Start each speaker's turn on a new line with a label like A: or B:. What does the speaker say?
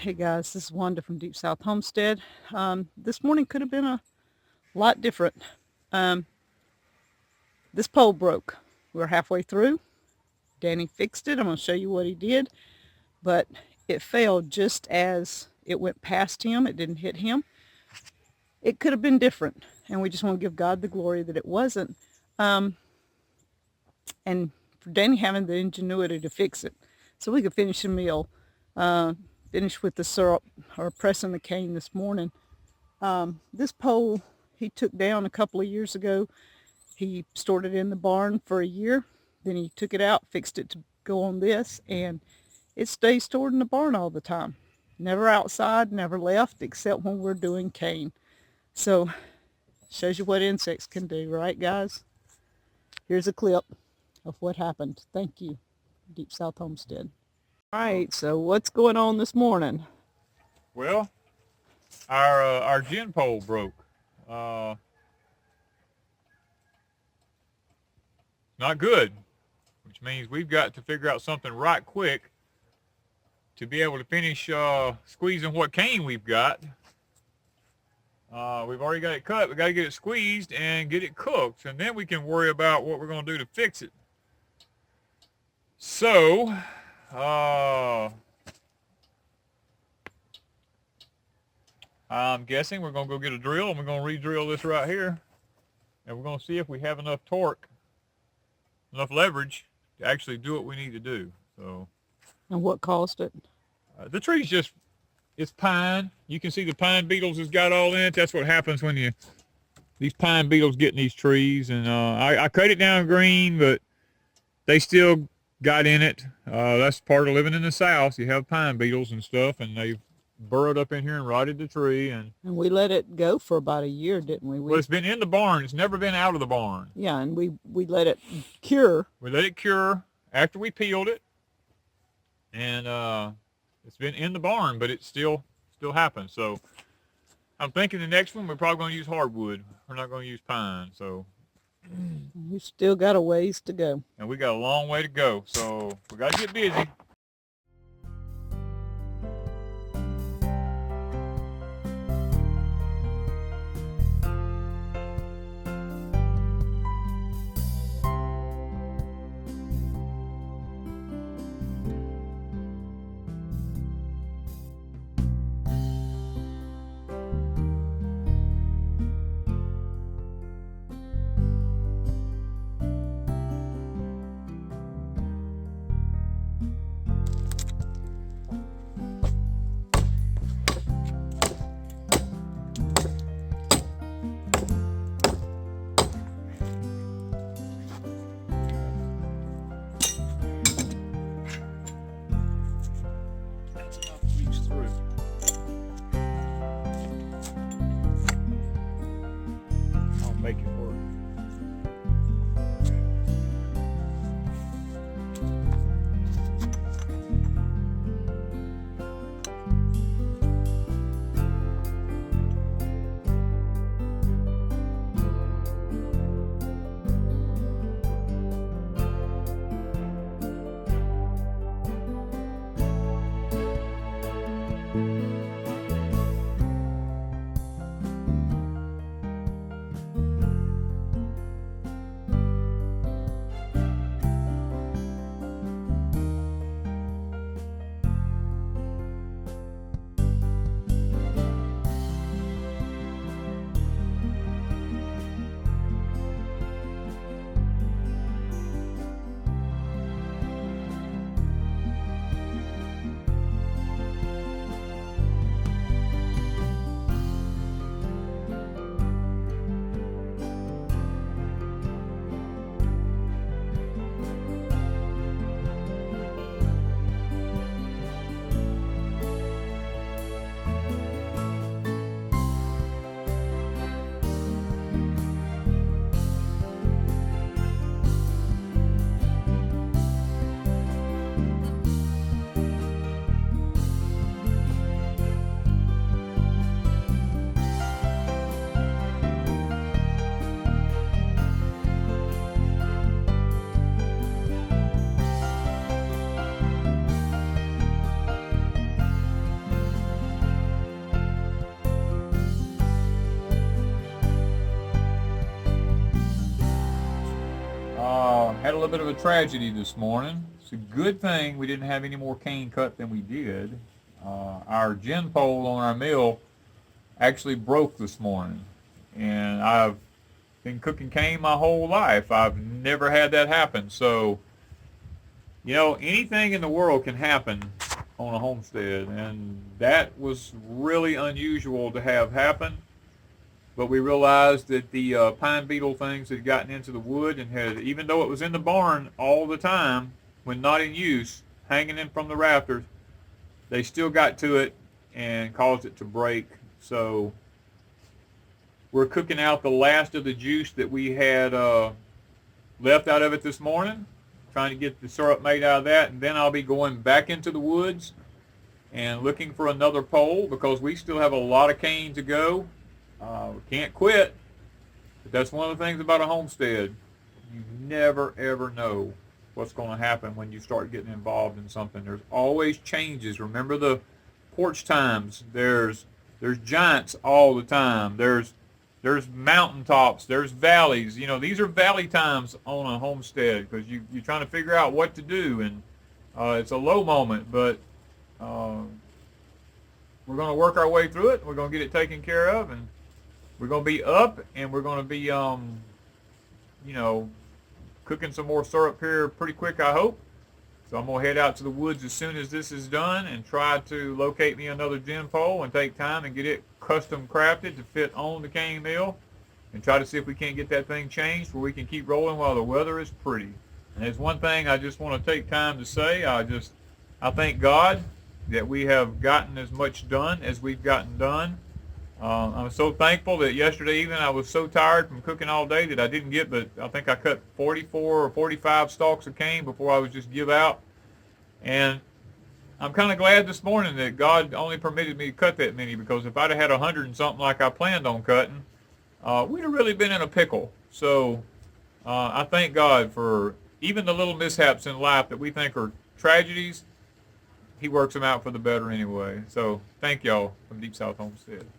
A: Hey guys, this is Wanda from Deep South Homestead. This morning could have been a lot different. Um, this pole broke. We're halfway through. Danny fixed it. I'm going to show you what he did, but it fell just as it went past him. It didn't hit him. It could have been different, and we just want to give God the glory that it wasn't. Um, and for Danny having the ingenuity to fix it, so we could finish the meal. Finished with the syrup or pressing the cane this morning. This pole he took down a couple of years ago. He stored it in the barn for a year. Then he took it out, fixed it to go on this, and it stays stored in the barn all the time. Never outside, never left, except when we're doing cane. So, shows you what insects can do, right guys? Here's a clip of what happened. Thank you, Deep South Homestead. All right, so what's going on this morning?
B: Well, our gin pole broke. Not good, which means we've got to figure out something right quick to be able to finish squeezing what cane we've got. We've already got it cut. We've got to get it squeezed and get it cooked, and then we can worry about what we're going to do to fix it. So, I'm guessing we're going to go get a drill, and we're going to re-drill this right here, and we're going to see if we have enough torque, enough leverage to actually do what we need to do. So,
A: And what caused it?
B: the tree's just, it's pine. You can see the pine beetles has got all in it. That's what happens when these pine beetles get in these trees. And I cut it down green, but they still got in it. That's part of living in the South. You have pine beetles and stuff, and they've burrowed up in here and rotted the tree. And
A: we let it go for about a year, didn't we?
B: Well, it's been in the barn. It's never been out of the barn.
A: Yeah, and we let it cure.
B: We let it cure after we peeled it, and it's been in the barn, but it still happens. So I'm thinking the next one we're probably going to use hardwood. We're not going to use pine. So
A: We've still got a ways to go.
B: And we got a long way to go. So we got to get busy. Make it work. a little bit of a tragedy this morning. It's a good thing we didn't have any more cane cut than we did. Our gin pole on our mill actually broke this morning. And I've been cooking cane my whole life. I've never had that happen. So, you know, anything in the world can happen on a homestead. And that was really unusual to have happen. But we realized that the pine beetle things had gotten into the wood and had, even though it was in the barn all the time, when not in use, hanging in from the rafters, they still got to it and caused it to break. So we're cooking out the last of the juice that we had left out of it this morning, trying to get the syrup made out of that, and then I'll be going back into the woods and looking for another pole because we still have a lot of cane to go. We can't quit, but that's one of the things about a homestead. You never ever know what's going to happen when you start getting involved in something. There's always changes. Remember the porch times. There's giants all the time. There's mountaintops. There's valleys. You know, these are valley times on a homestead because you're trying to figure out what to do, and it's a low moment, but we're going to work our way through it. We're going to get it taken care of, and we're going to be up, and we're going to be, you know, cooking some more syrup here pretty quick, I hope. So I'm going to head out to the woods as soon as this is done and try to locate me another gin pole and take time and get it custom crafted to fit on the cane mill and try to see if we can't get that thing changed where we can keep rolling while the weather is pretty. And there's one thing I just want to take time to say. I thank God that we have gotten as much done as we've gotten done. I'm so thankful that yesterday evening I was so tired from cooking all day that I didn't get, but I think I cut 44 or 45 stalks of cane before I was just give out. And I'm kind of glad this morning that God only permitted me to cut that many, because if I'd have had 100 and something like I planned on cutting, we'd have really been in a pickle. So I thank God for even the little mishaps in life that we think are tragedies. He works them out for the better anyway. So thank y'all from Deep South Homestead.